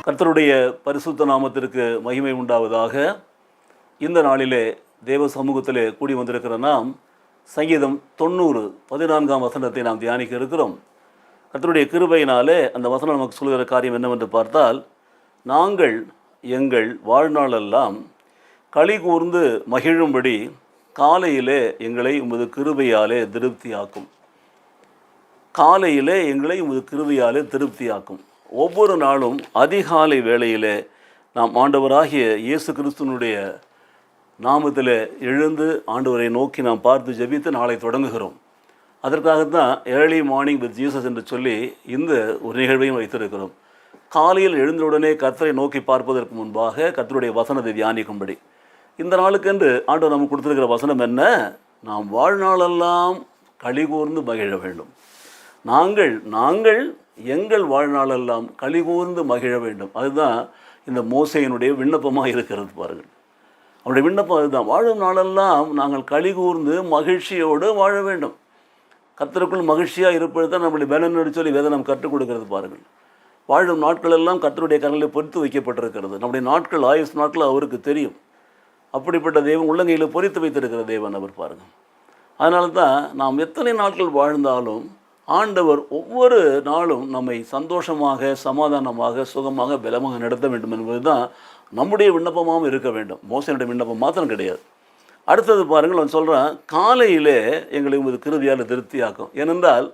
கர்த்தருடைய பரிசுத்த நாமத்திற்கு மகிமை உண்டாவதாக. இந்த நாளிலே தேவ சமூகத்திலே கூடி வந்திருக்கிற நாம் சங்கீதம் 90:14 வசனத்தை நாம் தியானிக்க இருக்கிறோம். கர்த்தருடைய கிருபையினாலே அந்த வசனம் நமக்கு சொல்கிற காரியம் என்னவென்று பார்த்தால், நாங்கள் எங்கள் வாழ்நாளெல்லாம் களி கூர்ந்து மகிழும்படி காலையிலே எங்களை உமது கிருபையாலே திருப்தியாக்கும். காலையிலே எங்களை உமது கிருபையாலே திருப்தியாக்கும். ஒவ்வொரு நாளும் அதிகாலை வேளையிலே நாம் ஆண்டவராகிய இயேசு கிறிஸ்துவனுடைய நாமத்தில் எழுந்து ஆண்டவரை நோக்கி நாம் பார்த்து ஜெபித்து நாளை தொடங்குகிறோம். அதற்காகத்தான் ஏர்லி மார்னிங் வித் ஜீசஸ் என்று சொல்லி இந்த ஒரு நிகழ்வையும் வைத்திருக்கிறோம். காலையில் எழுந்தவுடனே கர்த்தரை நோக்கி பார்ப்பதற்கு முன்பாக கர்த்தருடைய வசனத்தை தியானிக்கும்படி இந்த நாளுக்கென்று ஆண்டவர் நமக்கு கொடுத்திருக்கிற வசனம் என்ன? நாம் வாழ்நாளெல்லாம் களி கூர்ந்து மகிழ வேண்டும். நாங்கள் எங்கள் வாழ்நாளெல்லாம் களி கூர்ந்து மகிழ வேண்டும். அதுதான் இந்த மோசேயினுடைய விண்ணப்பமாக இருக்கிறது. பாருங்கள், அவருடைய விண்ணப்பம் அதுதான். வாழும் நாளெல்லாம் நாங்கள் களி கூர்ந்து மகிழ்ச்சியோடு வாழ வேண்டும். கர்த்தருக்குள் மகிழ்ச்சியாக இருப்பது தான் நம்முடைய பலன் சொல்லி வேதனம் கற்றுக் கொடுக்கிறது. பாருங்கள், வாழும் நாட்களெல்லாம் கர்த்தருடைய கரங்களில் பொறித்து வைக்கப்பட்டிருக்கிறது. நம்முடைய நாட்கள், ஆயுஸ் நாட்கள் அவருக்கு தெரியும். அப்படிப்பட்ட தெய்வம் உள்ளங்கையில் பொறித்து வைத்திருக்கிற தேவன் அவர். பாருங்கள், அதனால தான் நாம் எத்தனை நாட்கள் வாழ்ந்தாலும் ஆண்டவர் ஒவ்வொரு நாளும் நம்மை சந்தோஷமாக, சமாதானமாக, சுகமாக, பலமாக நடத்த வேண்டும் என்பது தான் நம்முடைய விண்ணப்பமாகவும் இருக்க வேண்டும். மோசனுடைய விண்ணப்பம் மாத்திரம் கிடையாது. அடுத்தது பாருங்கள், அவன் சொல்கிறான், காலையிலே எங்களை உமது கிருபையால் திருப்தியாக்கும். ஏனென்றால்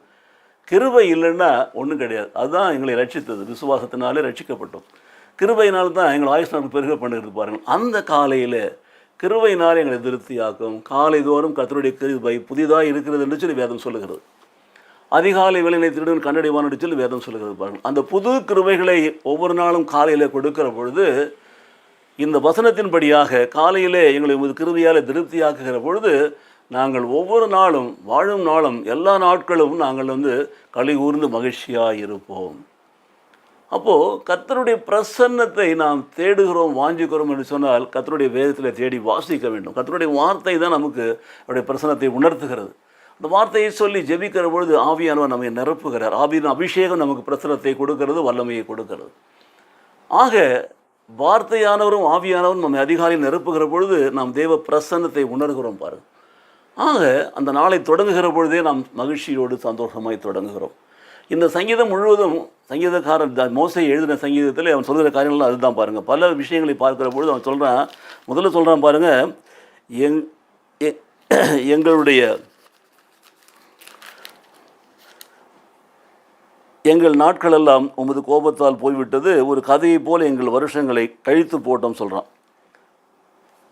கிருபை இல்லைன்னா ஒன்றும் கிடையாது. அதுதான் எங்களை ரட்சித்தது. விசுவாசத்தினாலே ரட்சிக்கப்பட்டோம். கிருபையினால் தான் எங்கள் ஆயுஷ் நாட்கள் பெருக பண்ணுகிறது. பாருங்கள், அந்த காலையில் கிருபையினால் எங்களை திருப்தியாக்கும். காலை தோறும் கர்த்தருடைய கிருபை புதிதாக இருக்கிறது என்று சொல்லி வேதம் சொல்லுகிறது. அதிகாலை வேளையினை திருடன் கண்டடைவான் என்று சொல்லி வேதம் சொல்லுகிறது. பாருங்கள், அந்த புது கிருபைகளை ஒவ்வொரு நாளும் காலையில் கொடுக்கிற பொழுது, இந்த வசனத்தின்படியாக காலையிலே எங்களை உமது கிருபையால் திருப்தியாக்குகிற பொழுது, நாங்கள் ஒவ்வொரு நாளும், வாழும் நாளும், எல்லா நாட்களும் நாங்கள் களி கூர்ந்து மகிழ்ச்சியாக இருப்போம். அப்போது கர்த்தருடைய பிரசன்னத்தை நாம் தேடுகிறோம், வாஞ்சிக்கிறோம் என்று சொன்னால் கர்த்தருடைய வேதத்தில் தேடி வாசிக்க வேண்டும். கர்த்தருடைய வார்த்தை தான் நமக்கு அவருடைய பிரசன்னத்தை உணர்த்துகிறது. அந்த வார்த்தையை சொல்லி ஜெபிக்கிற பொழுது ஆவியானவர் நம்மை நிரப்புகிறார். ஆவியின் அபிஷேகம் நமக்கு பிரசனத்தை கொடுக்கிறது, வல்லமையை கொடுக்கிறது. ஆக வார்த்தையானவரும் ஆவியானவரும் நம்மை அதிகாலையில் நிரப்புகிற பொழுது நாம் தேவ பிரசன்னத்தை உணர்கிறோம். பாருங்கள், ஆக அந்த நாளை தொடங்குகிற பொழுதே நாம் மகிழ்ச்சியோடு சந்தோஷமாய் தொடங்குகிறோம். இந்த சங்கீதம் முழுவதும் சங்கீதக்காரன் மோசே எழுதின சங்கீதத்தில் அவன் சொல்கிற காரியங்கள்லாம் அதுதான். பாருங்கள், பல விஷயங்களை பார்க்கிற பொழுது அவன் சொல்கிறான், முதல்ல சொல்கிறான் பாருங்கள், எங்கள் நாட்களெல்லாம் உமது கோபத்தால் போய்விட்டது, ஒரு கதையை போல் எங்கள் வருஷங்களை கழித்து போட்டோம் சொல்கிறான்.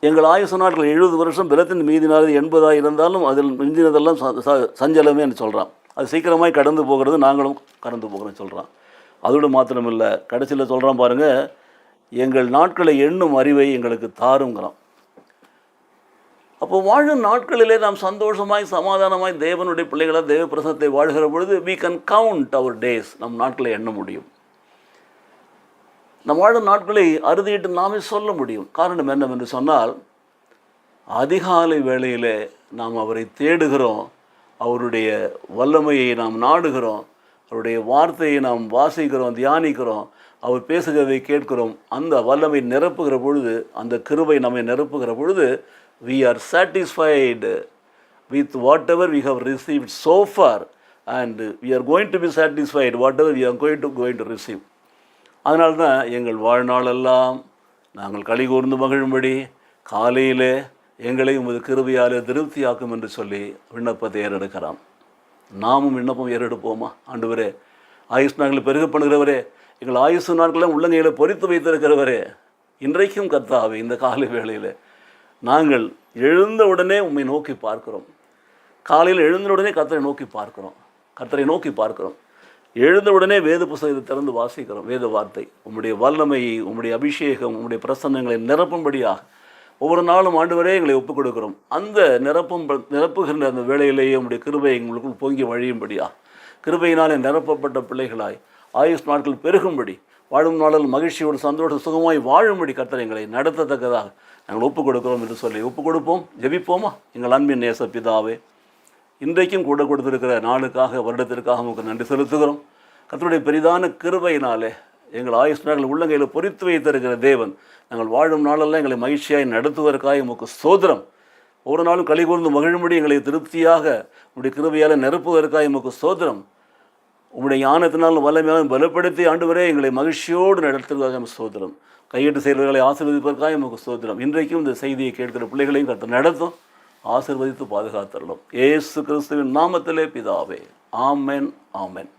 எங்கள் ஆயுச நாட்கள் 70 வருஷம், பலத்தின் மீதினானது 80 இருந்தாலும் அதில் மிஞ்சினதெல்லாம் சஞ்சலமே என்று சொல்கிறான். அது சீக்கிரமாய் கடந்து போகிறது, நாங்களும் கடந்து போகிறோன்னு சொல்கிறான். அதோடு மாத்திரமில்லை, கடைசியில் சொல்கிறான் பாருங்கள், எங்கள் நாட்களை எண்ணும் அறிவை எங்களுக்கு தாருங்கிறான். அப்போ வாழும் நாட்களிலே நாம் சந்தோஷமாய், சமாதானமாய், தேவனுடைய பிள்ளைகளாக தேவ பிரசனத்தை வாழ்கிற பொழுது we can count our days. நம் நாட்களை எண்ண முடியும். நம் வாழும் நாட்களை அறுதியிட்டு நாமே சொல்ல முடியும். காரணம் என்னவென்று சொன்னால், அதிகாலை வேளையிலே நாம் அவரை தேடுகிறோம், அவருடைய வல்லமையை நாம் நாடுகிறோம், அவருடைய வார்த்தையை நாம் வாசிக்கிறோம், தியானிக்கிறோம், அவர் பேசுகிறதை கேட்கிறோம். அந்த வல்லமை நிரப்புகிற பொழுது, அந்த கிருபை நம்மை நிரப்புகிற பொழுது, we are satisfied with whatever we have received so far, and we are going to be satisfied whatever we are going to receive. அதனால தான் எங்கள் வாழ்நாளெல்லாம் நாங்கள் களி கூர்ந்து மகிழும்படி காலையிலே எங்களை உமது கிருபையாலே திருப்தியாக்கும் என்று சொல்லி விண்ணப்பத்தை ஏறெடுக்கிறான். நாமும் விண்ணப்பம் ஏறெடுப்போமா? ஆண்டவரே, ஆயுஷ் நாட்களை பெருக பண்ணுகிறவரே, எங்கள் ஆயுசு நாட்களெல்லாம் உள்ளங்கையில் பொறித்து வைத்திருக்கிறவரே, இன்றைக்கும் கர்த்தாவே இந்த காலை வேளையில் நாங்கள் எழுந்த உடனே உம்மை நோக்கி பார்க்கிறோம். காலையில் எழுந்த உடனே கர்த்தரை நோக்கி பார்க்கிறோம். எழுந்த உடனே வேத புத்தகத்தை திறந்து வாசிக்கிறோம். வேத வார்த்தை, உம்முடைய வல்லமையை, உம்முடைய அபிஷேகம், உம்முடைய பிரசன்னங்களை நிரப்பும்படியாக ஒவ்வொரு நாளும் ஆண்டவரே எங்களை ஒப்புக் கொடுக்கிறோம். அந்த நிரப்புகின்ற அந்த வேளையிலேயே உம்முடைய கிருபை எங்களுக்குள் பொங்கி வழியும்படியாக, கிருபையினாலே நிரப்பப்பட்ட பிள்ளைகளாய் ஆயுஷ் நாட்கள் பெருகும்படி, வாழும் நாளில் மகிழ்ச்சியோடு சந்தோஷம் சுகமாய் வாழும்படி கர்த்தர் எங்களை நடத்தத்தக்கதாக நாங்கள் ஒப்புக் கொடுக்கிறோம் என்று சொல்லி ஒப்புக் கொடுப்போம். ஜெபிப்போமா? எங்கள் அன்பின் நேச பிதாவே, இன்றைக்கும் கூட கொடுத்திருக்கிற நாளுக்காக, வருடத்திற்காக உங்களுக்கு நன்றி செலுத்துகிறோம். கர்த்தருடைய பெரிதான கிருபையினாலே எங்கள் ஆயுஷ் நாட்கள் உள்ளங்கையில் பொறித்து வைத்திருக்கிற தேவன். நாங்கள் வாழும் நாளெல்லாம் எங்களை மகிழ்ச்சியாய் நடத்துவதற்காக உமக்கு ஸ்தோத்திரம். ஒரு நாளும் களி கூர்ந்து மகிழும்படி எங்களை திருப்தியாக உம்முடைய கிருபையால் நிரப்புவதற்காக உமக்கு ஸ்தோத்திரம். உம்முடைய ஞானத்தினாலும் வல்லமையாலும் பலப்படுத்தி ஆண்டவரே எங்களை மகிழ்ச்சியோடு நடத்துவதற்காக ஸ்தோத்திரம். கையெட்டு செயல்களை ஆசீர்வதிப்பதற்காக உமக்கு ஸ்தோத்திரம். இன்றைக்கும் இந்த செய்தியை கேட்கிற பிள்ளைகளையும் கர்த்தர் நடத்தும், ஆசீர்வதித்து பாதுகாத்தரலாம். இயேசு கிறிஸ்துவின் நாமத்திலே பிதாவே. ஆமென், ஆமென்.